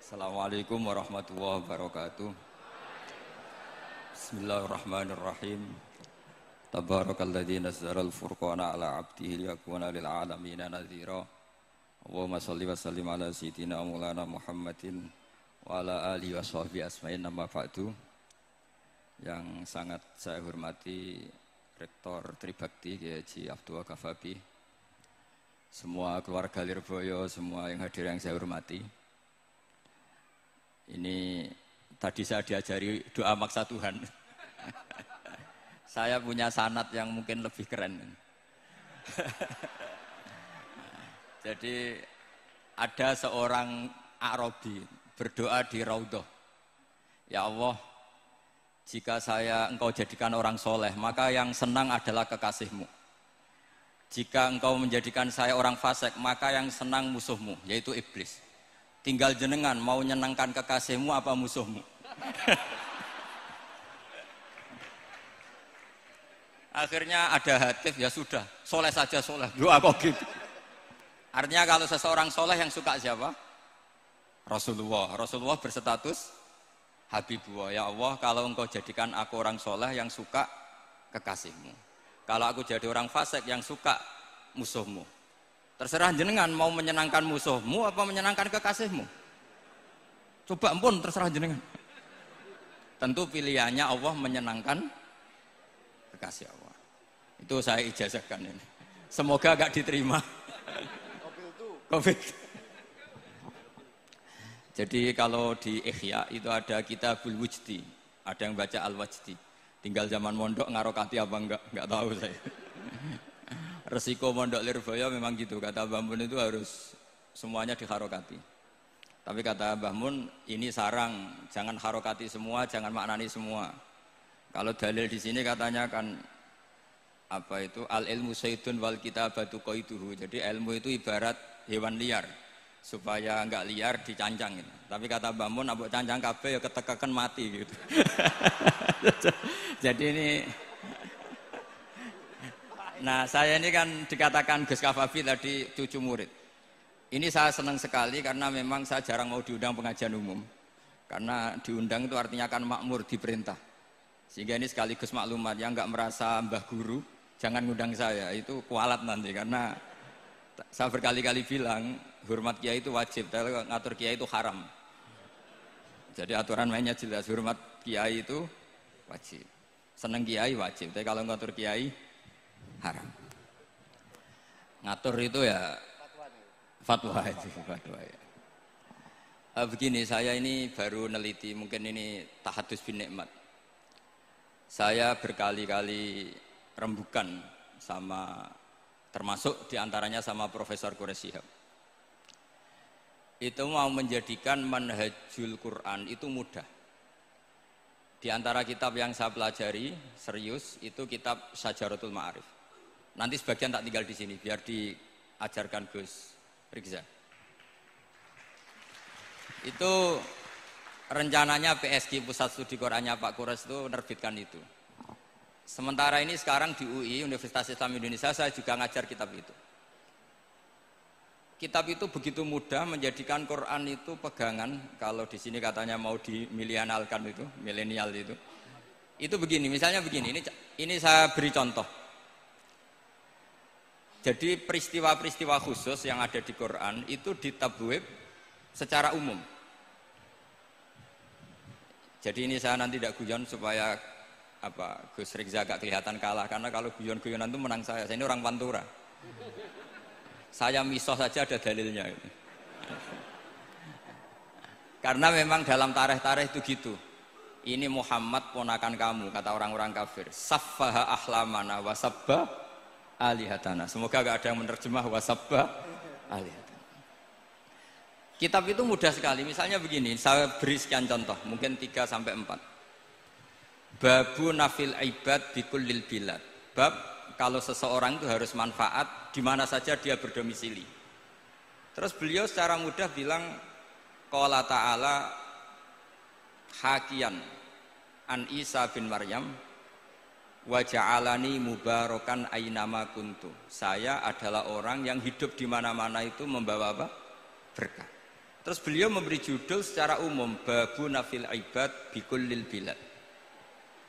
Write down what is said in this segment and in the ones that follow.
Assalamualaikum warahmatullahi wabarakatuh. Bismillahirrahmanirrahim. Tabarakalladzi nazzala al-furqana ala 'abdihi liyakuna lil 'alamina nadhira. Allahumma shalli wa sallim ala sayyidina Maulana Muhammadin wa ala alihi washabbihi asma'in amma ba'du. Yang sangat saya hormati Rektor Tribakti Kiai Haji Abdul Kafabi, semua keluarga Lirboyo, semua yang hadir yang saya hormati. Ini tadi saya diajari doa maksa Tuhan. Saya punya sanad yang mungkin lebih keren. Jadi ada seorang Arabi berdoa di Raudhah. Ya Allah, jika engkau jadikan orang soleh, maka yang senang adalah kekasihmu. Jika engkau menjadikan saya orang fasik, maka yang senang musuhmu, yaitu iblis. Tinggal jenengan mau nyenangkan kekasihmu apa musuhmu. Akhirnya ada hadis, ya sudah, soleh saja soleh, doa kok gitu. Artinya kalau seseorang soleh yang suka siapa? Rasulullah berstatus Habibullah. Ya Allah, kalau engkau jadikan aku orang soleh yang suka kekasihmu, kalau aku jadi orang fasik yang suka musuhmu, terserah jenengan mau menyenangkan musuhmu apa menyenangkan kekasihmu. Coba ampun, terserah jenengan. Tentu pilihannya Allah menyenangkan kekasih Allah. Itu saya ijazahkan ini. Semoga agak diterima. Covid. Jadi kalau di Ihya itu ada Kitabul Wujdi, ada yang baca Al-Wajdi. Tinggal zaman mondok ngarokati apa enggak tahu saya. Resiko mondok Lirboyo memang gitu, kata Mbah Mun itu harus semuanya diharokati. Tapi kata Mbah Mun ini sarang, jangan harokati semua, jangan maknani semua. Kalau dalil di sini katanya kan apa itu al-ilmu saydun wal kitabatu qaiduhu. Jadi ilmu itu ibarat hewan liar, supaya enggak liar dicancang gitu. Tapi kata Mbah Mun abok cancang kabeh ya ketekekan mati gitu. Jadi ini, nah saya ini kan dikatakan Gus Kafabi tadi cucu murid. Ini saya senang sekali karena memang saya jarang mau diundang pengajian umum. Karena diundang itu artinya kan makmur, diperintah. Sehingga ini sekaligus maklumat, yang enggak merasa mbah guru jangan ngundang saya, itu kualat nanti. Karena saya berkali-kali bilang hormat kiai itu wajib, tapi ngatur kiai itu haram. Jadi aturan mainnya jelas, hormat kiai itu wajib, seneng kiai wajib, tapi kalau ngatur kiai haram. Ngatur itu ya fatwa itu, fatwa ya. Begini, saya ini baru neliti, mungkin ini tahadus bin nikmat. Saya berkali-kali rembukan sama, termasuk diantaranya sama Profesor Quraisy Shihab. Itu mau menjadikan manhajul Quran itu mudah. Di antara kitab yang saya pelajari serius itu kitab Syajaratul Ma'arif. Nanti sebagian tak tinggal di sini biar diajarkan Gus Rizza. Itu rencananya PSG Pusat Studi Qurannya Pak Kures itu menerbitkan itu. Sementara ini sekarang di UI Universitas Islam Indonesia saya juga ngajar kitab itu. Kitab itu begitu mudah menjadikan Quran itu pegangan. Kalau di sini katanya mau dimilenialkan itu, milenial itu. Itu begini, misalnya begini. Ini saya beri contoh. Jadi peristiwa-peristiwa khusus yang ada di Quran itu ditabwib secara umum. Jadi ini saya nanti tidak guyon supaya Gus Rizza agak kelihatan kalah, karena kalau guyon-guyonan itu menang saya. Saya ini orang Pantura. Saya misoh saja ada dalilnya. Karena memang dalam tarikh-tarikh itu gitu. Ini Muhammad ponakan kamu, kata orang-orang kafir. Saffaha ahlamana wasabba alihatana. Semoga gak ada yang menerjemah wasabba alihatana. Kitab itu mudah sekali. Misalnya begini, saya beri sekian contoh, mungkin 3 sampai 4. Babu nafil ibad bikullil bilad. Bab kalau seseorang itu harus manfaat di mana saja dia berdomisili. Terus beliau secara mudah bilang qala ta'ala hakian an Isa bin Maryam wa ja'alani mubarakan ainama kuntu. Saya adalah orang yang hidup di mana-mana itu membawa apa? Berkah. Terus beliau memberi judul secara umum Babu Nafil Ibad Bikullil Bilad.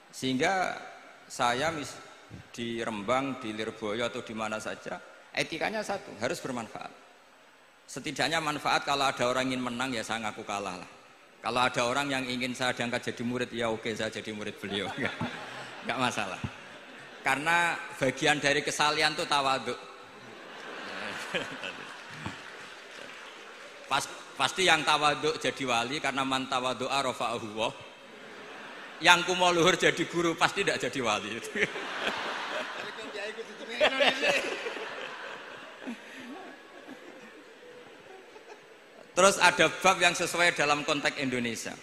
Sehingga saya di Rembang, di Lirboyo atau di mana saja, etikanya satu, harus bermanfaat. Setidaknya manfaat kalau ada orang ingin menang ya saya ngaku kalah lah. Kalau ada orang yang ingin saya diangkat jadi murid ya oke saya jadi murid beliau. Enggak masalah. Karena bagian dari kesalian itu tawaduk. Pasti yang tawaduk jadi wali karena man tawadu'a rafa'ahu Allah. Yang kumo luhur jadi guru pasti tidak jadi wali. Terus ada bab yang sesuai dalam konteks Indonesia.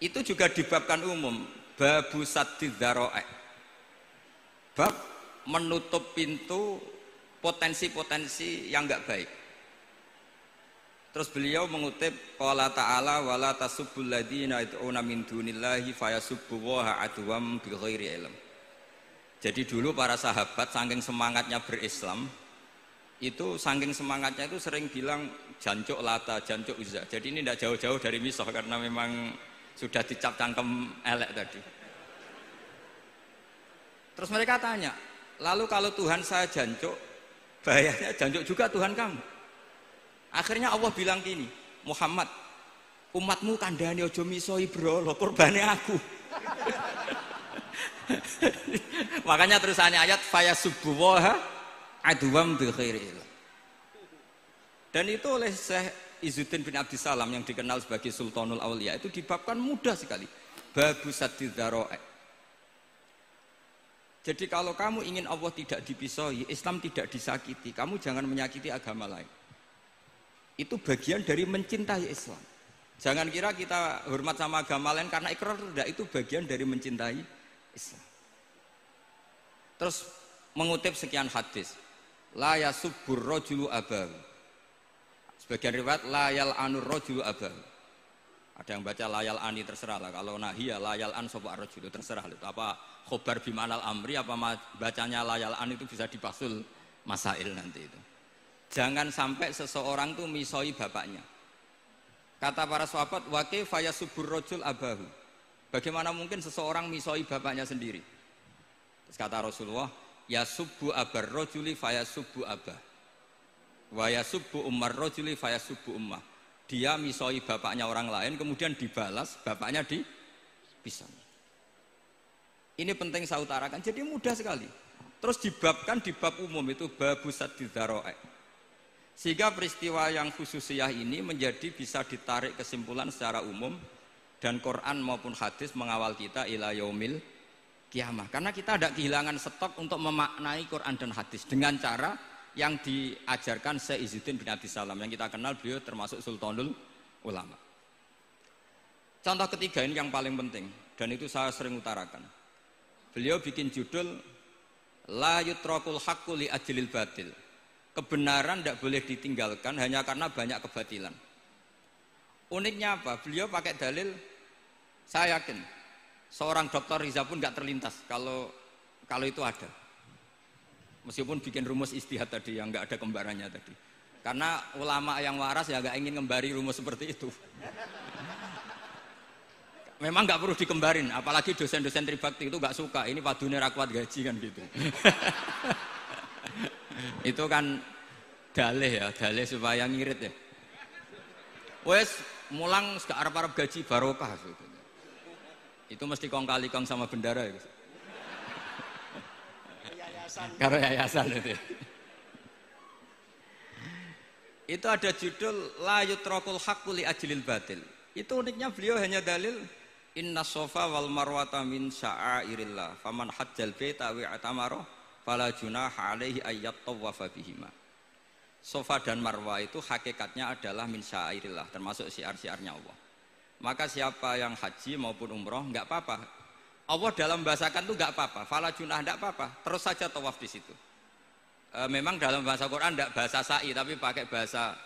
Itu juga dibabkan umum, babu saddid dzara'i. Bab menutup pintu potensi-potensi yang enggak baik. Terus beliau mengutip qala ta'ala wala tasubbul ladzina yad'una min dunillahi fayasubbullaha adwam bighairi ilm. Jadi dulu para sahabat saking semangatnya berislam, itu saking semangatnya itu sering bilang jancuk Lata, jancuk Uzza. Jadi ini tidak jauh-jauh dari Misah karena memang sudah dicap cangkem elek tadi. Terus mereka tanya, lalu kalau Tuhan saya jancuk, bahayanya jancuk juga Tuhan kamu. Akhirnya Allah bilang gini, Muhammad, umatmu kandhane aja misoi brolo, kurbane aku. Makanya terusannya ayat fayasubbuha adwam bi khairil. Dan itu oleh Syekh Izzuddin bin Abdissalam yang dikenal sebagai Sultanul Aulia itu dibabkan mudah sekali. Babu saddid dzara'i. Jadi kalau kamu ingin Allah tidak dipisoi, Islam tidak disakiti, kamu jangan menyakiti agama lain. Itu bagian dari mencintai Islam. Jangan kira kita hormat sama agama lain karena ikrar, tidak, itu bagian dari mencintai Islam. Terus mengutip sekian hadis, la yasubbur rajulu abahu. Sebagian riwayat la yal'anur rajulu abahu. Ada yang baca la yal'ani, terserah lah. Kalau nahiyah la yal'an sapa rajulu, terserah itu. Apa khobar bimanal amri apa bacanya la yal'an itu bisa dipasul masail nanti itu. Jangan sampai seseorang tuh misoi bapaknya. Kata para sahabat, wa kaifa yasubbur rajul abahu. Bagaimana mungkin seseorang misoi bapaknya sendiri? Terus kata Rasulullah, yasubbu abar rajuli fayasubbu abah. Wa yasubbu ummar rajuli fayasubbu ummah. Dia misoi bapaknya orang lain kemudian dibalas bapaknya dipisah. Ini penting saya utarakan. Jadi mudah sekali. Terus dibabkan di bab umum itu babu saddid dzara'i. Sehingga peristiwa yang khususiyah ini menjadi bisa ditarik kesimpulan secara umum dan Quran maupun hadis mengawal kita ila yaumil kiamah. Karena kita tidak kehilangan stok untuk memaknai Quran dan hadis dengan cara yang diajarkan Syekh Izzuddin bin Abdissalam yang kita kenal beliau termasuk Sultanul Ulama. Contoh ketiga ini yang paling penting dan itu saya sering utarakan. Beliau bikin judul la yutrakul haqqu li ajlil batil. Kebenaran tidak boleh ditinggalkan hanya karena banyak kebatilan. Uniknya apa? Beliau pakai dalil, saya yakin seorang dokter Riza pun nggak terlintas kalau itu ada. Meskipun bikin rumus istihad tadi yang nggak ada kembarannya tadi. Karena ulama yang waras ya nggak ingin ngembari rumus seperti itu. Memang nggak perlu dikembarin, apalagi dosen-dosen tribakti itu nggak suka. Ini padune ra kuat gaji kan gitu. Itu kan dalih ya, dalih supaya ngirit ya. Wes mulang gak arep-arep gaji barokah gitu. Itu mesti kong kali kong sama bendara gitu. Karo yayasan itu. Itu ada judul la yutrakul haqqu li ajlil batil. Itu uniknya beliau hanya dalil inna sofa wal marwata min sya'airillah faman hajjal baita wa atamara fala junaha alaihi ayyat tawafa bihima. Sofa dan Marwah itu hakikatnya adalah min sya'airillah, termasuk syiar-syiarnya Allah. Maka siapa yang haji maupun umroh enggak apa-apa. Allah dalam bahasakan itu enggak apa-apa, fala junah enggak apa-apa, terus saja tawaf di situ. Memang dalam bahasa Quran enggak bahasa sa'i tapi pakai bahasa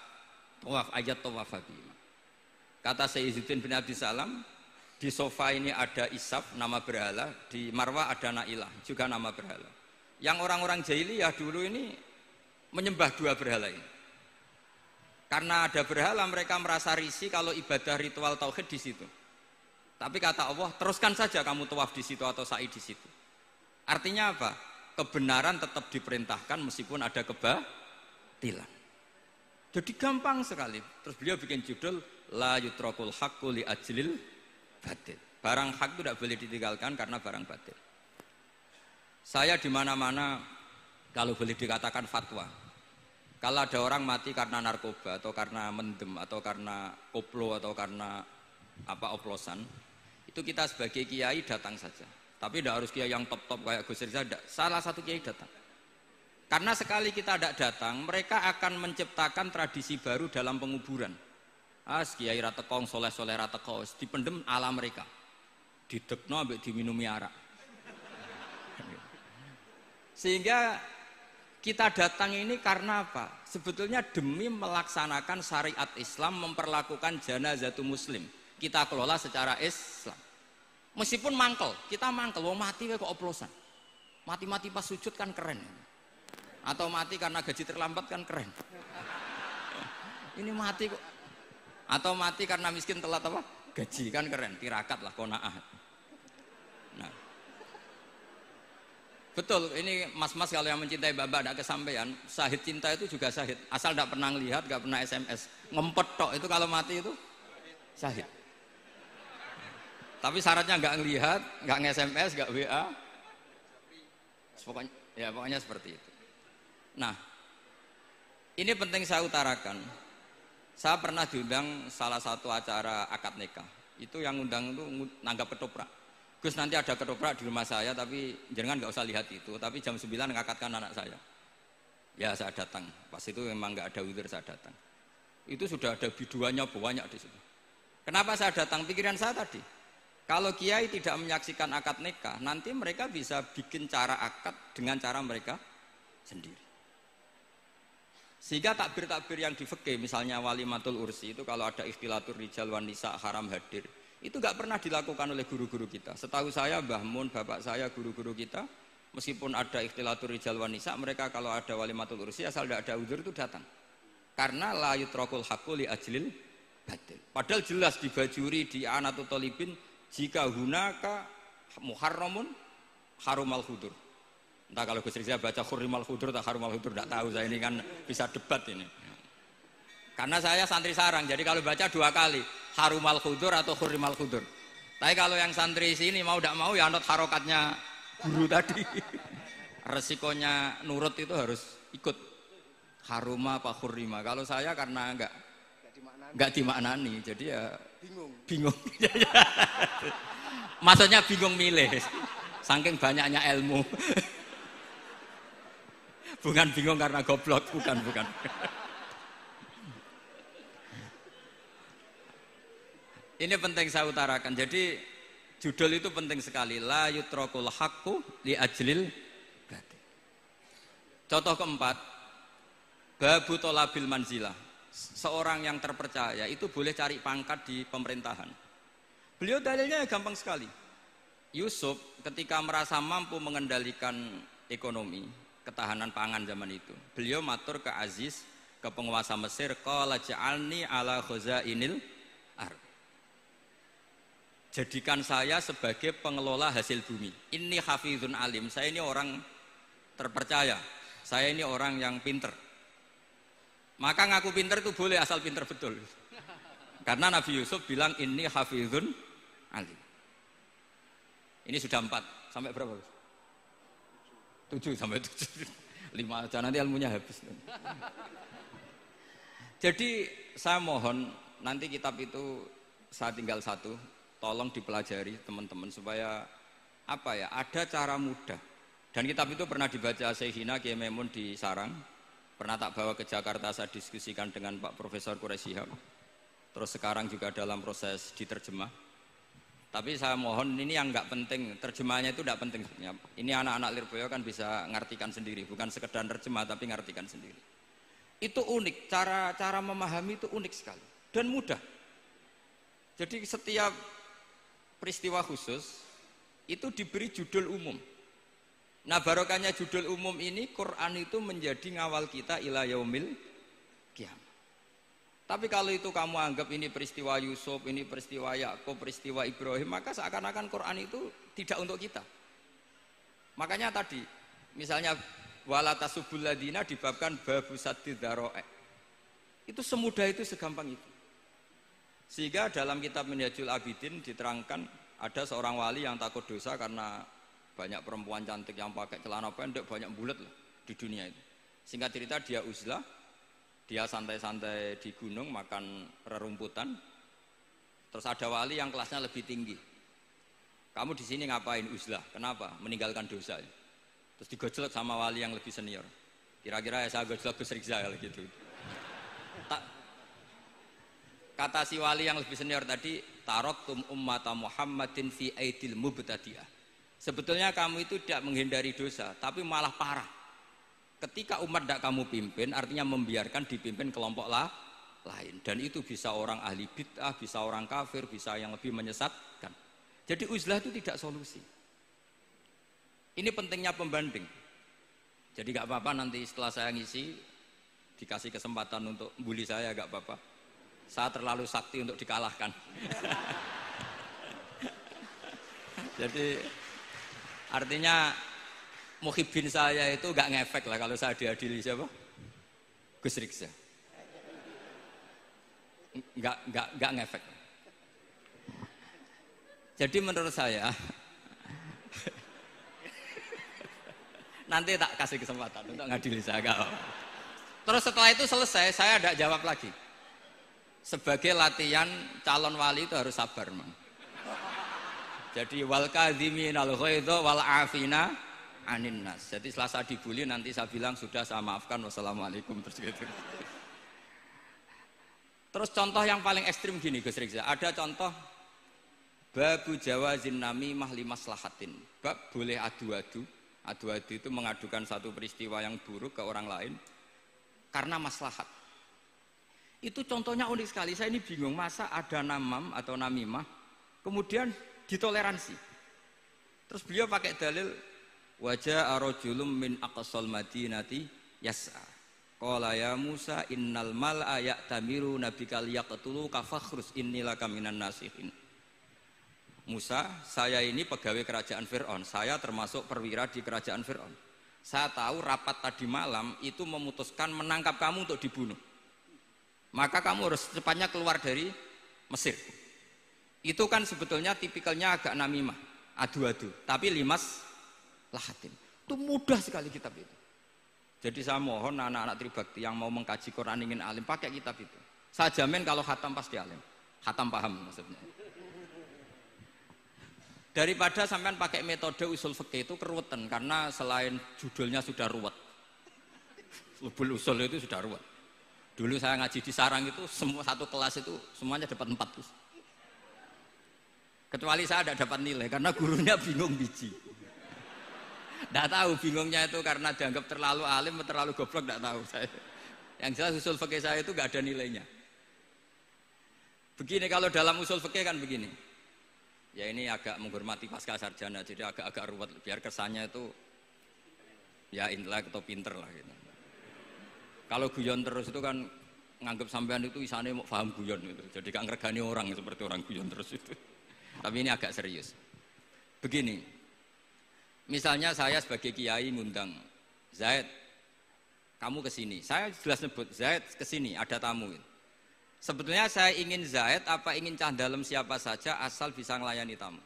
tawaf, ayat tawafa bihima. Kata Syekh Izzuddin bin Abdissalam, di sofa ini ada Isaf, nama berhala, di Marwah ada Nailah, juga nama berhala. Yang orang-orang jahiliyah dulu ini menyembah dua berhala ini. Karena ada berhala mereka merasa risih kalau ibadah ritual tauhid di situ. Tapi kata Allah, teruskan saja kamu tawaf di situ atau sa'i di situ. Artinya apa? Kebenaran tetap diperintahkan meskipun ada kebatilan. Jadi gampang sekali. Terus beliau bikin judul la yutrakul haqqu li ajlil batil. Barang hak itu tidak boleh ditinggalkan karena barang batil. Saya di mana-mana kalau boleh dikatakan fatwa. Kalau ada orang mati karena narkoba atau karena mendem atau karena koplo atau karena oplosan, itu kita sebagai kiai datang saja. Tapi tidak harus kiai yang top-top kayak Gus Rizal, salah satu kiai datang. Karena sekali kita tidak datang, mereka akan menciptakan tradisi baru dalam penguburan. Kiai ratekong, soleh-soleh ratekong, dipendem ala mereka. Didekno ambek diminumi arak. Sehingga kita datang ini karena apa? Sebetulnya demi melaksanakan syariat Islam, memperlakukan janazatu muslim. Kita kelola secara Islam. Meskipun mangkel, kita mangkel, wong mati kok oplosan. Mati-mati pas sujud kan keren. Atau mati karena gaji terlambat kan keren. Ini mati kok. Atau mati karena miskin telat apa? Gaji kan keren, tirakat lah qanaah. Nah. Betul, ini mas-mas kalau yang mencintai bapak ada kesampaian, syahid cinta itu juga syahid. Asal tidak pernah lihat, tidak pernah SMS. Ngempet tok itu kalau mati itu syahid. Tapi syaratnya nggak ngelihat, nggak nge-SMS, nggak WA. Pokoknya seperti itu. Nah, ini penting saya utarakan. Saya pernah diundang salah satu acara akad nikah. Itu yang undang itu nanggap ketoprak. Gus nanti ada ketoprak di rumah saya, tapi jangan nggak usah lihat itu. Tapi jam 9 ngakatkan anak saya. Ya saya datang. Pas itu memang nggak ada udzur saya datang. Itu sudah ada biduannya banyak di situ. Kenapa saya datang? Pikiran saya tadi. Kalau kiai tidak menyaksikan akad nikah, nanti mereka bisa bikin cara akad dengan cara mereka sendiri. Sehingga takbir-takbir yang di fikih, misalnya walimatul ursi itu kalau ada ikhtilatur rijal wan nisa haram hadir. Itu nggak pernah dilakukan oleh guru-guru kita. Setahu saya Mbah Mun, bapak saya, guru-guru kita, meskipun ada ikhtilatur rijal wan nisa, mereka kalau ada walimatul ursi asal tidak ada udzur itu datang. Karena la yutrakul haqqu li ajlil batil. Padahal jelas di Bajuri, di Anatut Thalibin, jika hunaka muharramun harumal hudur. Entah kalau Gus Rizal baca hurrimal hudur atau harumal hudur, tidak tahu saya, ini kan bisa debat ini. Karena saya santri sarang, jadi kalau baca 2 kali harumal khudur atau hurrimal khudur. Tapi kalau yang santri sini mau tidak mau ya anut harokatnya guru tadi. Resikonya nurut itu harus ikut haruma apa hurrima. Kalau saya karena enggak dimaknani, jadi ya bingung. Maksudnya bingung milih. Saking banyaknya ilmu. Bukan bingung karena goblok, bukan. Ini penting saya utarakan. Jadi judul itu penting sekali. La yutrakul haqqu li ajlil batil. Contoh keempat, babu tolabil manzilah. Seorang yang terpercaya itu boleh cari pangkat di pemerintahan. Beliau dalilnya gampang sekali. Yusuf ketika merasa mampu mengendalikan ekonomi, ketahanan pangan zaman itu, beliau matur ke Aziz, ke penguasa Mesir, qala ja'alni ala khazainil ardh. Jadikan saya sebagai pengelola hasil bumi. Ini hafizun alim. Saya ini orang terpercaya. Saya ini orang yang pinter. Maka ngaku pinter itu boleh asal pinter betul. Karena Nabi Yusuf bilang ini hafizun alim. Ini sudah 4. Sampai berapa? 7 sampai 7. 5 aja nanti ilmunya habis. Jadi saya mohon nanti kitab itu saya tinggal 1. Tolong dipelajari teman-teman supaya ada cara mudah. Dan kitab itu pernah dibaca Syekhina Kiai Maimun di Sarang, pernah tak bawa ke Jakarta, saya diskusikan dengan Pak Profesor Quraisy Shihab. Terus sekarang juga dalam proses diterjemah. Tapi saya mohon ini yang nggak penting, terjemahnya itu nggak penting. Ini anak-anak Lirboyo kan bisa ngartikan sendiri, bukan sekedar terjemah tapi ngartikan sendiri. Itu unik, cara memahami itu unik sekali dan mudah. Jadi setiap peristiwa khusus itu diberi judul umum. Nah barokahnya judul umum ini Quran itu menjadi ngawal kita ila yaumil qiyamah. Tapi kalau itu kamu anggap ini peristiwa Yusuf, ini peristiwa Yakub, peristiwa Ibrahim, maka seakan-akan Quran itu tidak untuk kita. Makanya tadi, misalnya wala tasubul ladina dibabkan babu saddid dzara'i. Itu semudah itu, segampang itu. Sehingga dalam kitab Minhajul Abidin diterangkan ada seorang wali yang takut dosa karena banyak perempuan cantik yang pakai celana pendek, banyak bulat lah di dunia itu. Singkat cerita dia uzlah, dia santai-santai di gunung makan rerumputan. Terus ada wali yang kelasnya lebih tinggi. Kamu di sini ngapain uzlah? Kenapa? Meninggalkan dosa. Terus digojlok sama wali yang lebih senior. Kira-kira ya saya gojlok Gus Rizal gitu. Kata si wali yang lebih senior tadi, taraktum ummata Muhammadin fi aidil mubtadi'ah. Sebetulnya kamu itu tidak menghindari dosa, tapi malah parah. Ketika umat tidak kamu pimpin, artinya membiarkan dipimpin kelompok lain. Dan itu bisa orang ahli bid'ah, bisa orang kafir, bisa yang lebih menyesatkan. Jadi uzlah itu tidak solusi. Ini pentingnya pembanding. Jadi gak apa-apa nanti setelah saya ngisi, dikasih kesempatan untuk bully saya, gak apa-apa. Saya terlalu sakti untuk dikalahkan. Jadi artinya muhibin saya itu gak ngefek lah kalau saya diadili siapa? Gus Riksa. Gak ngefek. Jadi menurut saya nanti tak kasih kesempatan untuk ngadili saya. Terus setelah itu selesai, saya tidak jawab lagi. Sebagai latihan calon wali itu harus sabar, man. Jadi wal kadhiminal ghaidha wal afina anin nas. Jadi setelah saya dibully nanti saya bilang sudah saya maafkan, wassalamualaikum, terus gitu. Terus contoh yang paling ekstrim gini Gus Rizal, ada contoh babu jawazin namimah limaslahatin. Bab boleh adu-adu. Adu-adu itu mengadukan satu peristiwa yang buruk ke orang lain karena maslahat. Itu contohnya unik sekali. Saya ini bingung, masa ada namam atau namimah kemudian ditoleransi. Terus beliau pakai dalil wajah arojulum min aqsal madinati yas'a. Qala ya Musa innal mal'a ya'tamiru nabikal yaqtulu kafakhrus innilaka minan nasihin. Musa, saya ini pegawai kerajaan Fir'aun, saya termasuk perwira di kerajaan Fir'aun. Saya tahu rapat tadi malam itu memutuskan menangkap kamu untuk dibunuh. Maka kamu harus secepatnya keluar dari Mesir. Itu kan sebetulnya tipikalnya agak namimah, adu-adu, tapi limas lahatin. Itu mudah sekali kitab itu. Jadi saya mohon anak-anak Tribakti yang mau mengkaji Quran ingin alim pakai kitab itu. Saya jamin kalau khatam pasti alim. Khatam paham maksudnya. Daripada sampean pakai metode usul fikih itu keruwetan karena selain judulnya sudah ruwet. Lubul usul itu sudah ruwet. Dulu saya ngaji di sarang itu semua satu kelas itu semuanya dapat 4 terus. Kecuali saya tidak dapat nilai karena gurunya bingung biji. Tidak tahu bingungnya itu karena dianggap terlalu alim atau terlalu goblok, tidak tahu saya. Yang jelas usul fikih saya itu nggak ada nilainya. Begini kalau dalam usul fikih kan begini. Ya ini agak menghormati pasca sarjana, jadi agak ruwet biar kesannya itu ya intelek atau pinter lah gitu. Kalau guyon terus itu kan nganggap sampean itu isane mau paham guyon itu. Jadi gak ngregani orang seperti orang guyon terus itu. Tapi ini agak serius. Begini. Misalnya saya sebagai kiai ngundang Zaid, kamu ke sini. Saya jelas nyebut Zaid ke sini, ada tamu. Sebetulnya saya ingin Zaid apa ingin cah dalam siapa saja asal bisa melayani tamu.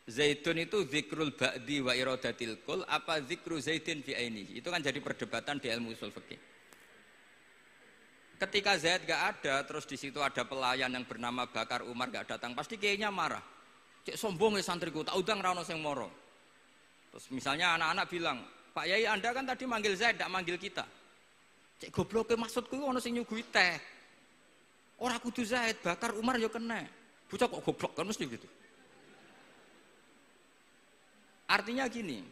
Zaidun itu zikrul ba'di wa iradatil kul apa zikru Zaidin fi ainihi. Itu kan jadi perdebatan di ilmu usul fikih. Ketika Zaid gak ada, terus di situ ada pelayan yang bernama Bakar Umar gak datang, pasti kayaknya marah. Cek sombong ya santriku, tak udang ra ono sing moro. Terus misalnya anak-anak bilang, Pak Yai Anda kan tadi manggil Zaid, gak manggil kita. Cek gobloke maksudku ono sing nyuguhi teh. Ora kudu Zaid, Bakar Umar ya kena. Bocah kok goblok kan mesti gitu. Artinya gini,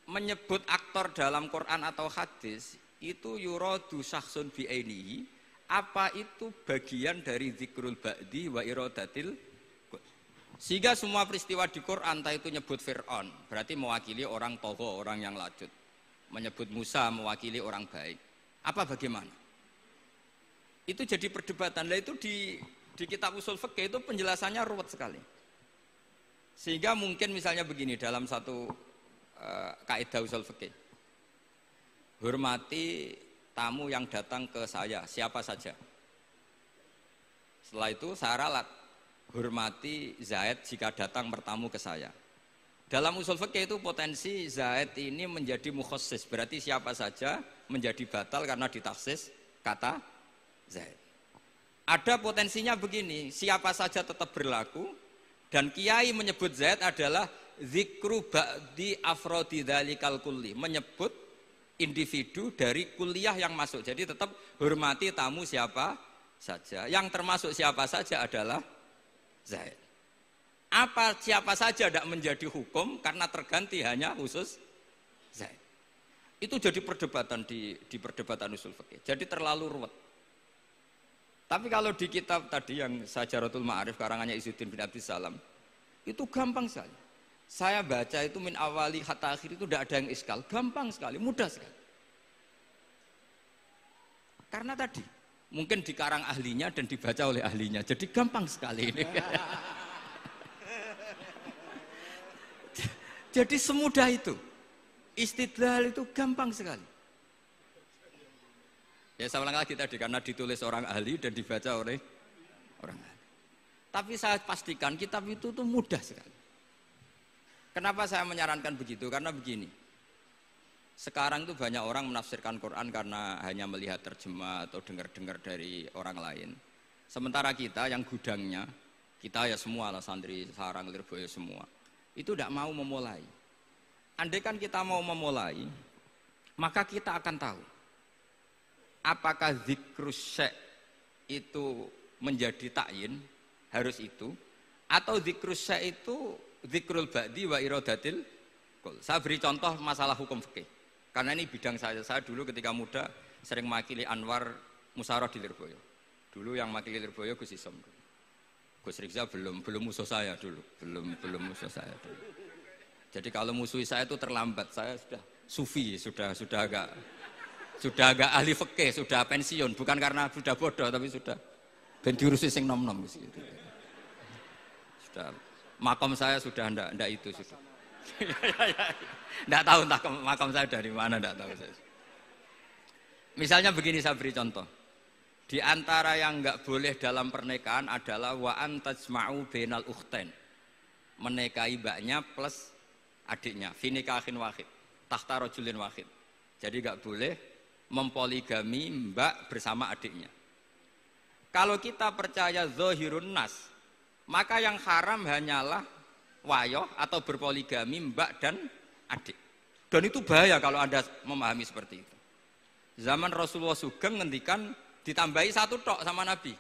menyebut aktor dalam Quran atau hadis itu yuradu syakhsun bi'ainihi, apa itu bagian dari zikrul ba'di wa iradatil. Sehingga semua peristiwa di Quran entah itu nyebut Fir'aun berarti mewakili orang togo, orang yang lacut. Menyebut Musa mewakili orang baik. Apa bagaimana? Itu jadi perdebatan. Lah itu di kitab usul fikih itu penjelasannya ruwet sekali. Sehingga mungkin misalnya begini dalam satu kaidah usul fikih. Hormati tamu yang datang ke saya, siapa saja. Setelah itu saya ralat, hormati Zaid jika datang bertamu ke saya. Dalam usul fikih itu potensi Zaid ini menjadi mukhassis, berarti siapa saja menjadi batal karena ditaksis kata Zaid. Ada potensinya begini, siapa saja tetap berlaku dan kiai menyebut Zaid adalah zikru ba'di afrodi dzalikal kulli, menyebut individu dari kuliah yang masuk. Jadi tetap hormati tamu siapa saja. Yang termasuk siapa saja adalah Zaid. Apa siapa saja tidak menjadi hukum karena terganti hanya khusus Zaid. Itu jadi perdebatan di perdebatan usul fikih. Jadi terlalu ruwet. Tapi kalau di kitab tadi yang Syajaratul Ma'arif karangannya Izzuddin bin Abdissalam itu gampang sekali. Saya baca itu min awali hatta akhir itu tidak ada yang iskal, gampang sekali, mudah sekali. Karena tadi mungkin dikarang ahlinya dan dibaca oleh ahlinya, jadi gampang sekali ini. Jadi semudah itu. Istidlal itu gampang sekali. Ya saya ulang lagi tadi karena ditulis orang ahli dan dibaca oleh orang ahli. Tapi saya pastikan kitab itu tuh mudah sekali. Kenapa saya menyarankan begitu? Karena begini. Sekarang itu banyak orang menafsirkan Quran karena hanya melihat terjemah atau dengar-dengar dari orang lain. Sementara kita yang gudangnya, kita ya semua lah santri sarang Lirboyo semua. Itu tidak mau memulai. Andai kan kita mau memulai, maka kita akan tahu apakah zikrus syek itu menjadi takyin, harus itu, atau zikrus syek itu zikrul ba'di wa iradatil kul. Saya beri contoh masalah hukum fikih. Karena ini bidang saya dulu ketika muda sering makili Anwar Musyawarah di Lirboyo. Dulu yang makili Lirboyo Gus Isom. Gus Rizal belum musuh saya dulu, belum musuh saya dulu. Jadi kalau musuh saya itu terlambat, saya sudah sufi, sudah agak ahli fikih, sudah pensiun, bukan karena sudah bodoh tapi sudah ben diurusi sing nom-nom gitu. Sudah makom saya sudah ndak itu sudah. Ndak tahu entah makom saya dari mana, ndak tahu saya. Misalnya begini saya beri contoh. Di antara yang enggak boleh dalam pernikahan adalah wa antajma'u bainal ukhtain. Menikahi mbaknya plus adiknya, fi nikahin wahid, tahta rajulin wahid. Jadi enggak boleh mempoligami mbak bersama adiknya. Kalau kita percaya zahirun nas, maka yang haram hanyalah wayoh atau berpoligami mbak dan adik. Dan itu bahaya kalau Anda memahami seperti itu. Zaman Rasulullah Sugeng ngendikan ditambahi satu tok sama Nabi.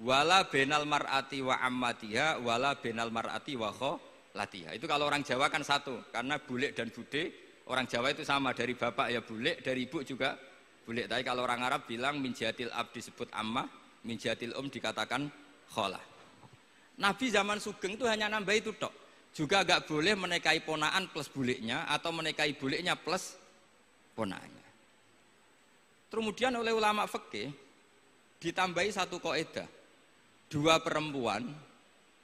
Wala benal mar'ati wa ammatiha wala benal mar'ati wa kholatiha. Itu kalau orang Jawa kan satu, karena bulik dan bude orang Jawa itu sama, dari bapak ya bulik, dari ibu juga bulik. Tapi kalau orang Arab bilang min jihatil ab disebut ammah, min jihatil dikatakan kholah. Nabi zaman Sugeng itu hanya nambah itu tok. Juga agak boleh menikahi ponaan plus buliknya atau menikahi buliknya plus ponaannya. Kemudian oleh ulama fikih ditambahi satu kaidah. Dua perempuan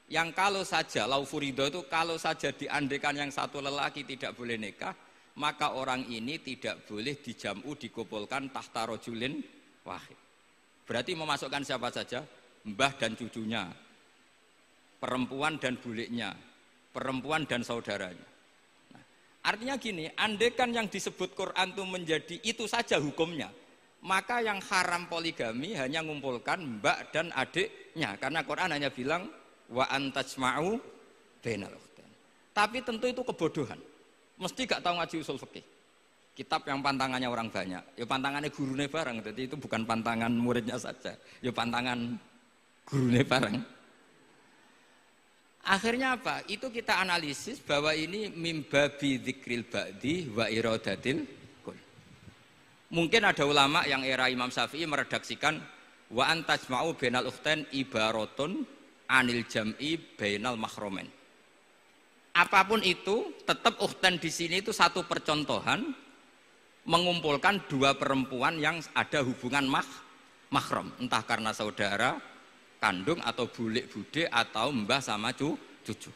yang kalau saja laufurido itu kalau saja diandekan yang satu lelaki tidak boleh nikah, maka orang ini tidak boleh dijamu dikumpulkan tahta rajulin wahid. Berarti memasukkan siapa saja? Mbah dan cucunya, perempuan dan buliknya, perempuan dan saudaranya. Nah, artinya gini, andekan yang disebut Quran itu menjadi itu saja hukumnya, maka yang haram poligami hanya mengumpulkan mbak dan adiknya, karena Quran hanya bilang wa antajma'u bainal ukhtain. Tapi tentu itu kebodohan. Mesti gak tahu ngaji usul fikih. Kitab yang pantangannya orang banyak, ya pantangannya gurune bareng, jadi itu bukan pantangan muridnya saja, ya pantangan gurune bareng. Akhirnya apa? Itu kita analisis bahwa ini mimbabi dzikril ba'di wa iradatil kul. Mungkin ada ulama yang era Imam Syafi'i meredaksikan wa antajma'u bainal ukhtain ibaratun anil jam'i bainal mahromen. Apapun itu, tetap ukhtain di sini itu satu percontohan mengumpulkan dua perempuan yang ada hubungan mahram, entah karena saudara kandung atau bulik bude atau mbah sama cucu.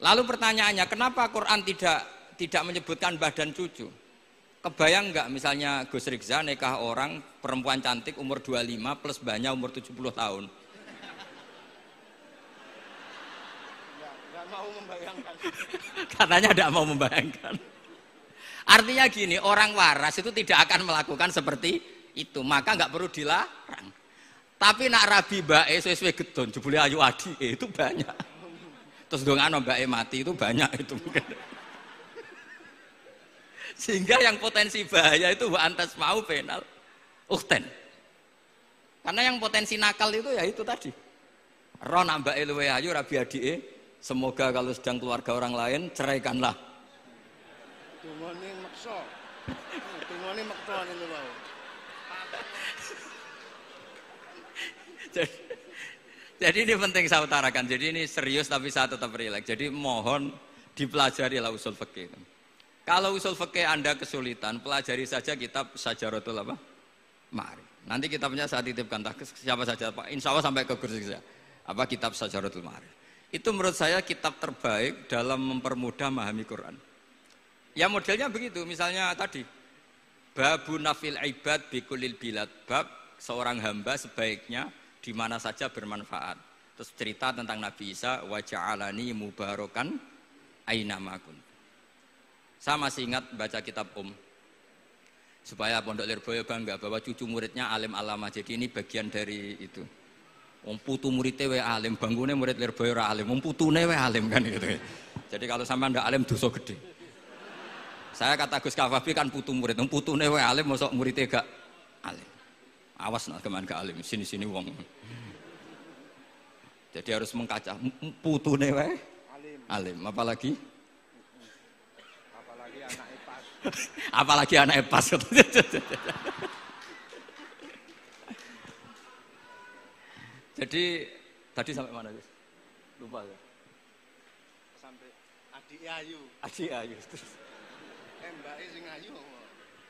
Lalu pertanyaannya, kenapa Quran tidak menyebutkan mbah dan cucu? Kebayang nggak misalnya Gus Rizza nikah orang perempuan cantik umur 25 plus mbahnya umur 70 tahun? Nggak mau membayangkan. Katanya tidak mau membayangkan. Artinya gini, orang waras itu tidak akan melakukan seperti itu, maka nggak perlu dilarang. Tapi nak rabi bae sesuai gedon, jebule ayu adi itu banyak. Terus dongano bae mati itu banyak itu mungkin. Sehingga yang potensi bahaya itu wa antas mau penal ukten. Karena yang potensi nakal itu ya itu tadi. Ron ambake luwe ayu rabi adike, semoga kalau sedang keluarga orang lain ceraikanlah. Tungone maksa. Tungone maksa niku wae. Jadi ini penting saya utarakan. Jadi ini serius tapi saya tetap rileks. Jadi mohon dipelajari lah usul fikih. Kalau usul fikih Anda kesulitan, pelajari saja kitab Syajaratul apa? Ma'arif. Nanti kitabnya saya titipkan siapa saja Pak. Insya Allah sampai ke kursi saya. Apa kitab Syajaratul Ma'arif. Itu menurut saya kitab terbaik dalam mempermudah memahami Quran. Ya modelnya begitu, misalnya tadi babu nafil ibad bikulil bilad, bab seorang hamba sebaiknya di mana saja bermanfaat. Terus cerita tentang Nabi Isa, wa ja'alani mubarakan aina ma kuntu. Saya masih ingat baca kitab supaya Pondok Lirboyo bangga bahwa cucu muridnya alim alama. Jadi ini bagian dari itu. Wong putu muridnya we alim, bangunnya murid Lirboyo ora alim, wong putune we alim kan gitu. Jadi kalau sampean ndak alim dosa gede. Saya kata Gus Kafabi kan putu murid, wong putune we alim mosok muridnya gak alim. Awas nak keman gak alim, sini-sini wong. Jadi harus mengkaca putune we alim, apalagi apalagi anak pas. Jadi tadi sampai mana Gus? Lupa ya. Sampai adik ayu. Adik ayu. Mbake sing ayu.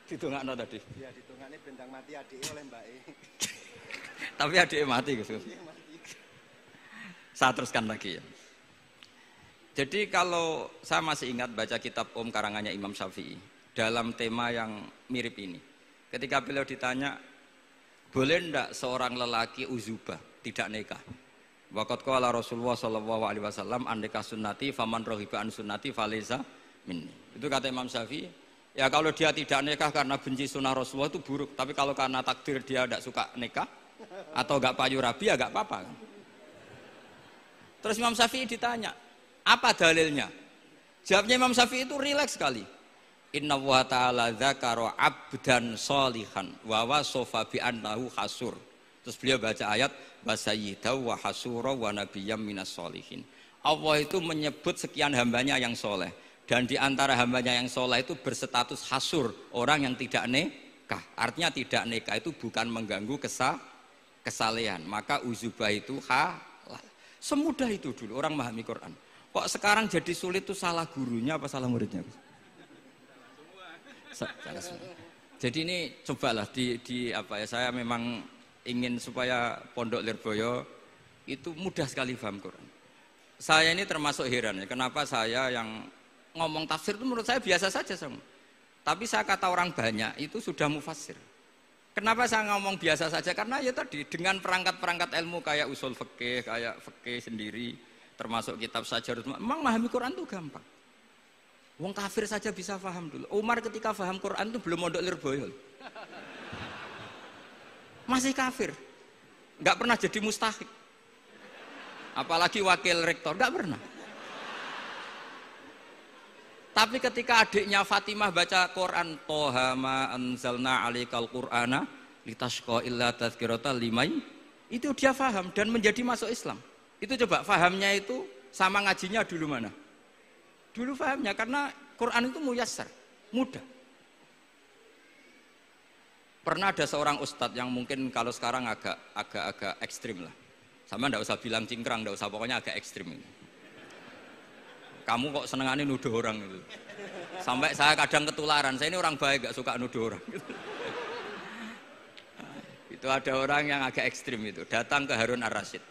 Ditungakno tadi. Ya ditungane bentang mati adike oleh mbake. Tapi adike mati Gus. Saya teruskan lagi ya. Jadi kalau saya masih ingat baca kitab karangannya Imam Syafi'i dalam tema yang mirip ini. Ketika beliau ditanya, boleh ndak seorang lelaki uzubah tidak nikah? Waqat qala Rasulullah sallallahu alaihi wasallam andeka sunnati faman rohiba an sunnati falesa minni. Itu kata Imam Syafi'i. Ya kalau dia tidak nikah karena benci sunnah Rasulullah itu buruk. Tapi kalau karena takdir dia tidak suka nikah atau gak payu rabi ya gak apa-apa. Terus Imam Syafi'i ditanya, apa dalilnya? Jawabnya Imam Syafi'i itu rileks sekali. Inna wa ta'ala dzakara abdan sholihan wa wasofa bi annahu hasur. Terus beliau baca ayat wasayyidaw wa hasura wa nabiyyam minas sholihin. Allah itu menyebut sekian hambanya yang soleh. Dan di antara hambanya yang soleh itu berstatus hasur, orang yang tidak nikah. Artinya tidak nikah itu bukan mengganggu kesalehan. Maka uzubah itu halal. Semudah itu dulu orang memahami Quran. Kok sekarang jadi sulit itu salah gurunya apa salah muridnya? Salah semua. Jadi ini cobalah di apa ya, saya memang ingin supaya Pondok Lirboyo itu mudah sekali paham Quran. Saya ini termasuk heran ya, kenapa saya yang ngomong tafsir itu menurut saya biasa saja sama. Tapi saya kata orang banyak itu sudah mufassir. Kenapa saya ngomong biasa saja? Karena ya tadi dengan perangkat-perangkat ilmu kayak usul fikih, kayak fikih sendiri, termasuk kitab Syajaratul memang memahami Quran itu gampang. Wong kafir saja bisa paham dulu. Umar ketika paham Quran itu belum mondok Lirboyo. Masih kafir. Enggak pernah jadi mustahik. Apalagi wakil rektor, enggak pernah. Tapi ketika adiknya Fatimah baca Quran, Toha ma anzalna alaikal Qur'ana litashqa illa tazkiratan limai, itu dia faham dan menjadi masuk Islam. Itu coba fahamnya itu sama ngajinya dulu mana? Dulu fahamnya karena Quran itu muyassar, mudah. Pernah ada seorang ustadz yang mungkin kalau sekarang agak ekstrim lah. Sama ndak usah bilang cingkrang, ndak usah, pokoknya agak ekstrim ini. Kamu kok senengannya nuduh orang itu. Sampai saya kadang ketularan, saya ini orang baik gak suka nuduh orang. Itu ada orang yang agak ekstrim itu, datang ke Harun ar-Rasyid.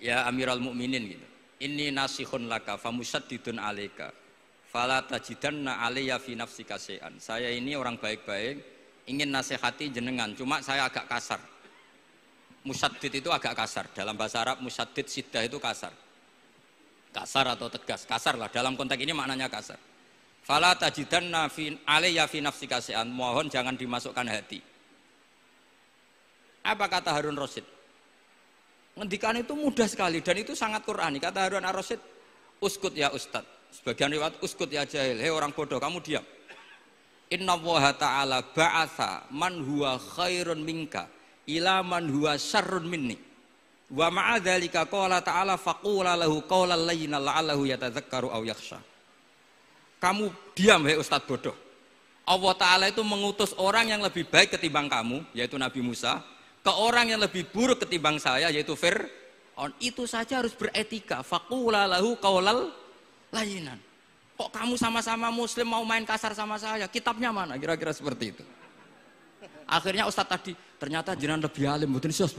Ya Amirul Mukminin gitu. Inni nasihun laka famusaddidun alaika. Fala tajidanna alayya fi nafsika syai'an. Saya ini orang baik-baik, ingin nasihati jenengan, cuma saya agak kasar. Musaddid itu agak kasar. Dalam bahasa Arab musaddid siddah itu kasar. Kasar atau tegas, kasar lah. Dalam konteks ini maknanya kasar. Fala tajidanna alayya fi nafsika syai'an. Mohon jangan dimasukkan hati. Apa kata Harun Rasyid? Ngendikan itu mudah sekali dan itu sangat Qur'ani. Kata Harun ar-Rasyid, uskut ya Ustad. Sebagian riwayat uskut ya jahil. Hei orang bodoh, kamu diam. Inna Allah ta'ala ba'atha man huwa khairun minka ila man huwa syarrun minni. Wa ma'adzalika qala ta'ala faqula lahu qawlan layyinan la'allahu yatadzakkaru aw yakhsha. Kamu diam hei Ustad bodoh. Allah Ta'ala itu mengutus orang yang lebih baik ketimbang kamu, yaitu Nabi Musa, ke orang yang lebih buruk ketimbang saya, yaitu Fir'aun. Itu saja harus beretika. Faqula lahu qaulal layyinan. Kok kamu sama-sama muslim mau main kasar sama saya? Kitabnya mana? Kira-kira seperti itu. Akhirnya Ustadz tadi, ternyata jenengan lebih alim, mboten sios.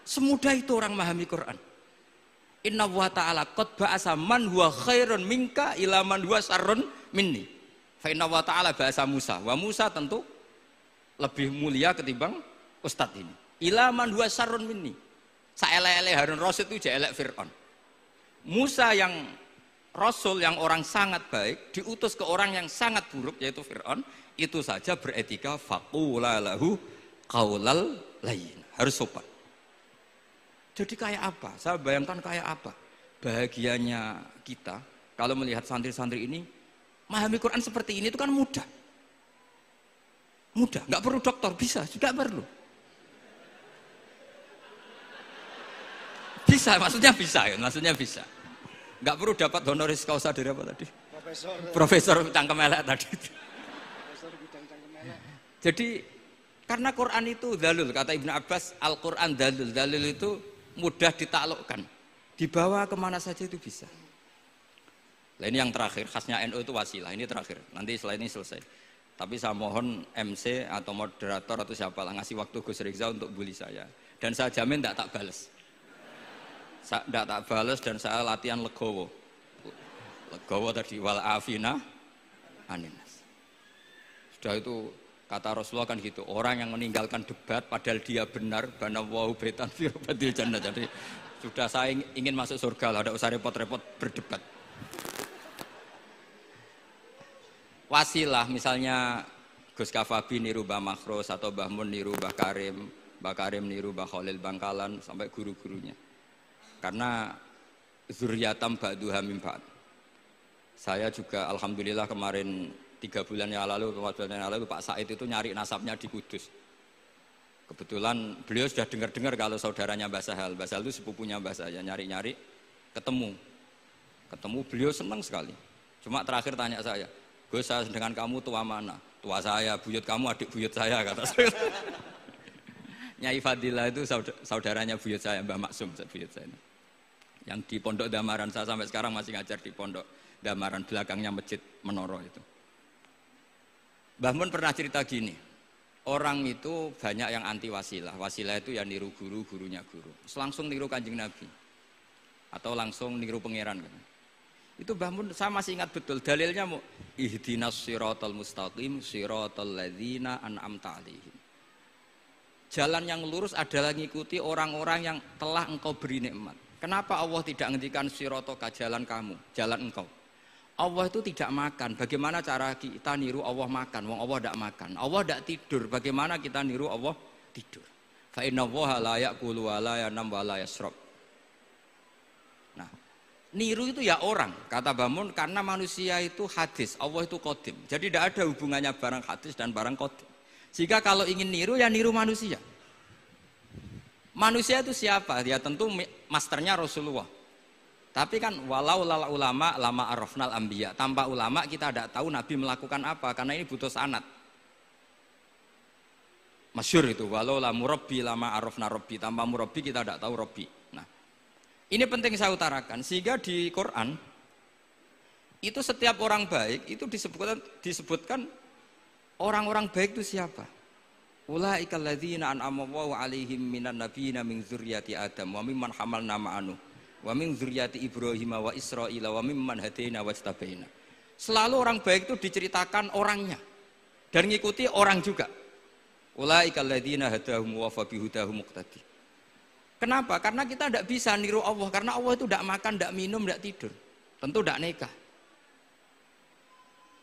Semudah itu orang memahami Quran. Inna wa ta'ala qad ba'asa man huwa khairun minka ila man huwa syarrun minni. Fa inna wa ta'ala ba'asa Musa. Wa Musa tentu lebih mulia ketimbang Ustadz ini. Ila man huwa syarrun minni. Saelek-elek Harun Rasyid itu jelek Fir'aun. Musa yang Rasul yang orang sangat baik diutus ke orang yang sangat buruk yaitu Fir'aun, itu saja beretika faqula lahu qaulal layyin. Harus sopan. Jadi kayak apa? Saya bayangkan kayak apa bahagianya kita kalau melihat santri-santri ini memahami Quran seperti ini itu kan mudah. Mudah, nggak perlu dokter, bisa, juga perlu. Bisa, maksudnya bisa. Nggak perlu dapat honoris causa dari apa tadi? Profesor cangkem elek tadi. Profesor bidang cangkem elek. Jadi karena Quran itu dalil, kata Ibnu Abbas, Al-Quran dalil itu mudah ditaklukkan, dibawa kemana saja itu bisa. Nah ini yang terakhir, khasnya NU itu wasilah, ini terakhir, nanti setelah ini selesai. Tapi saya mohon MC atau moderator atau siapa lah ngasih waktu Gus Rizal untuk bully saya, dan saya jamin tidak tak balas. Tidak tak balas dan saya latihan legowo tadi wal afina aninas. Sudah itu kata Rasulullah kan gitu, orang yang meninggalkan debat padahal dia benar bana wau betan fi rabbil jannah. Jadi sudah saya ingin masuk surga lah, tidak usah repot-repot berdebat. Wasilah misalnya Gus Kafabi niru Mbah Makhros atau Mbah Mun niru Mbah Karim niru Mbah Khalil Bangkalan sampai guru-gurunya. Karena zuriyatam ba'duha min ba'd. Saya juga alhamdulillah kemarin 3 bulan yang lalu, 4 bulan yang lalu Pak Said itu nyari nasabnya di Kudus. Kebetulan beliau sudah dengar-dengar kalau saudaranya Mbah Sahal itu sepupunya Mbah saya, nyari-nyari ketemu beliau senang sekali. Cuma terakhir tanya saya, Gus saya dengan kamu tua mana? Tua saya, buyut kamu adik buyut saya, kata saya. Nyai Fadilah itu saudaranya buyut saya, Mbah Maksum buyut saya. Yang di Pondok Damaran, saya sampai sekarang masih ngajar di Pondok Damaran, belakangnya Masjid Menoro itu. Mbah Mun pernah cerita gini, orang itu banyak yang anti wasilah. Wasilah itu ya niru guru, gurunya guru. Langsung niru Kanjeng Nabi. Atau langsung niru pangeran. Itu Mbah Mun, saya masih ingat betul, dalilnya mau ihdinas siratal mustaqim siratal ladzina an'amta 'alaihim. Jalan yang lurus adalah mengikuti orang-orang yang telah engkau beri nikmat. Kenapa Allah tidak ngendikan siratoka jalan kamu, jalan engkau? Allah itu tidak makan. Bagaimana cara kita niru Allah makan? Wong Allah tidak makan. Allah tidak tidur. Bagaimana kita niru Allah tidur? Fa inna Allaha la ya'kulu wa la yanam wa la yashrab. Nah, niru itu ya orang, kata Bamun, karena manusia itu hadis, Allah itu qadim. Jadi tidak ada hubungannya barang hadis dan barang qadim. Jika kalau ingin niru ya niru manusia. Manusia itu siapa? Ya tentu masternya Rasulullah. Tapi kan walau lala ulama lama arafnal anbiya. Tanpa ulama kita tidak tahu Nabi melakukan apa karena ini butuh sanad. Masyhur itu walau la murabbi lama arafna rabbi. Tanpa murabbi kita tidak tahu rabbi. Nah, ini penting saya utarakan sehingga di Quran itu setiap orang baik itu disebutkan orang-orang baik itu siapa? Ulaikal ladzina an'ama Allahu 'alaihim minan nabiyyin min dzurriyyati Adam wa mimman hamalna ma'anu wa min dzurriyyati Ibrahim wa Israila wa mimman hadaina wajtabaina. Selalu orang baik itu diceritakan orangnya dan ngikuti orang juga. Ulaikal ladzina hadahum wa fa bihudahum muqtadi. Kenapa? Karena kita tidak bisa niru Allah, karena Allah itu tidak makan, tidak minum, tidak tidur. Tentu tidak nikah.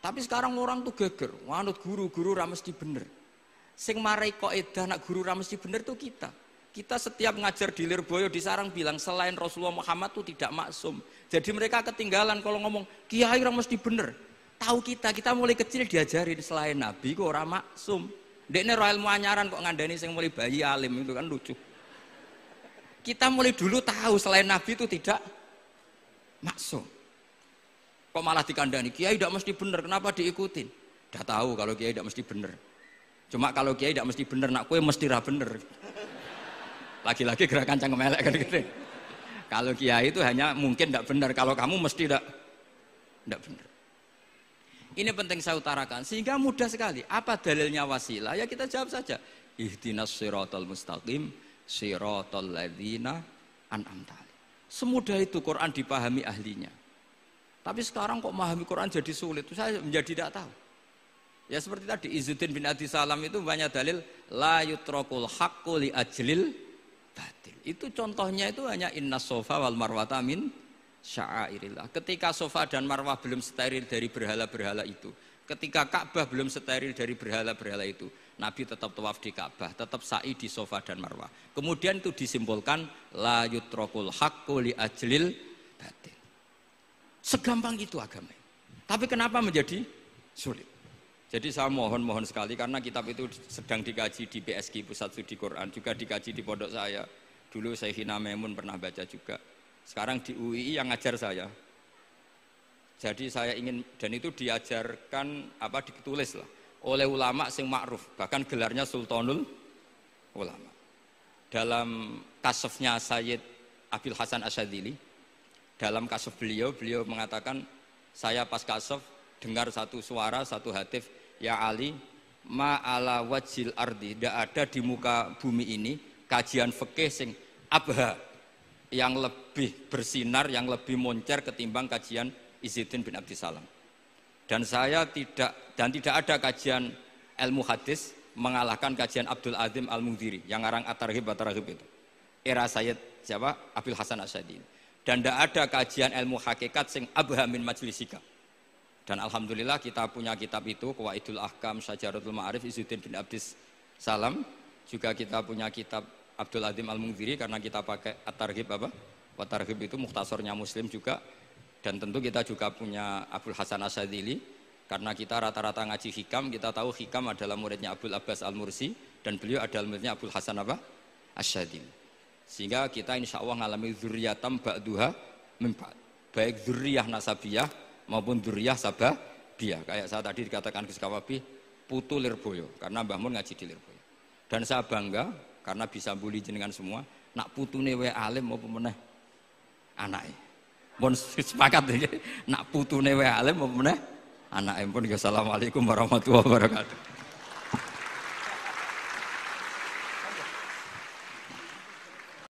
Tapi sekarang orang tuh geger, wanut guru-guru ra mesti bener. Sing marai kaidah nak guru ra mesti bener tuh kita. Kita setiap ngajar di Lirboyo di Sarang bilang selain Rasulullah Muhammad tuh tidak maksum. Jadi mereka ketinggalan kalau ngomong kiai ra mesti bener. Tahu kita mulai kecil diajarin selain Nabi kok ora maksum. Dekne ro ilmu anyaran kok ngandani sing mulai bayi alim itu kan lucu. Kita mulai dulu tahu selain Nabi itu tidak maksum. Kok malah dikandani kiai tidak mesti bener, kenapa diikutin? Udah tahu kalau kiai tidak mesti bener. Cuma kalau kiai tidak mesti bener, nak kue mesti ra bener. Lagi-lagi gerakan cangkem elek kan gitu. Kalau kiai itu hanya mungkin tidak bener, kalau kamu mesti tidak bener. Ini penting saya utarakan sehingga mudah sekali. Apa dalilnya wasilah? Ya kita jawab saja. Ihdinas siratal mustaqim, siratal ladzina an'amta alaihim. Semudah itu Quran dipahami ahlinya. Tapi sekarang kok memahami Quran jadi sulit? Saya menjadi tidak tahu. Ya seperti tadi Izzuddin bin Adi Salam itu banyak dalil la yutrakul haqqu li ajlil batil. Itu contohnya itu hanya innas sofa wal marwata min sya'airillah. Ketika sofa dan marwah belum steril dari berhala-berhala itu, ketika Ka'bah belum steril dari berhala-berhala itu, Nabi tetap tawaf di Ka'bah, tetap sa'i di sofa dan marwah. Kemudian itu disimpulkan la yutrakul haqqu li ajlil batil. Segampang itu agama. Tapi kenapa menjadi sulit? Jadi saya mohon sekali karena kitab itu sedang dikaji di PSG Pusat Studi Quran, juga dikaji di pondok saya. Dulu Syekhina Maimun pernah baca juga. Sekarang di UII yang ngajar saya. Jadi saya ingin, dan itu diajarkan ditulis lah oleh ulama sing ma'ruf, bahkan gelarnya Sultanul Ulama. Dalam kasofnya Sayyid Abil Hasan Asyadzili, dalam kasuf beliau mengatakan, saya pas kasuf dengar satu suara, satu hatif, ya Ali, ma'ala wajil ardi, tidak ada di muka bumi ini kajian fikih sing abha, yang lebih bersinar, yang lebih moncer ketimbang kajian Izzuddin bin Abdi Salam. Dan tidak ada kajian ilmu hadis mengalahkan kajian Abdul Azim Al-Mundhiri yang ngarang At-Targhib itu. Era Sayyid siapa? Abil Hasan Asyadzili. Dan tidak ada kajian ilmu hakikat sing abha min majlisika. Dan alhamdulillah kita punya kitab itu, Qawaidul Ahkam, Syajaratul Ma'arif, Izzuddin bin Abdi Salam. Juga kita punya kitab Abdul Azim Al-Mundhiri karena kita pakai At-Targhib At-Targhib itu mukhtasornya Muslim juga. Dan tentu kita juga punya Abul Hasan Asyadzili karena kita rata-rata ngaji hikam, kita tahu hikam adalah muridnya Abdul Abbas Al-Mursi dan beliau adalah muridnya Abul Hasan Asyadzili. Sehingga kita insya Allah ngalami dzurriyatam ba'duha min ba'd. Baik dzurriyah nasabiyah maupun dzurriyah sababiyah. Kayak saya tadi dikatakan Gus Kawabi putu Lirboyo karena Mbah Mun ngaji di Lirboyo. Dan saya bangga karena bisa bully jenengan semua, nak putune wae alim maupun meneh anake. Mun sepakat iki, nak putune wae alim maupun meneh anake. Pun assalamualaikum warahmatullahi wabarakatuh.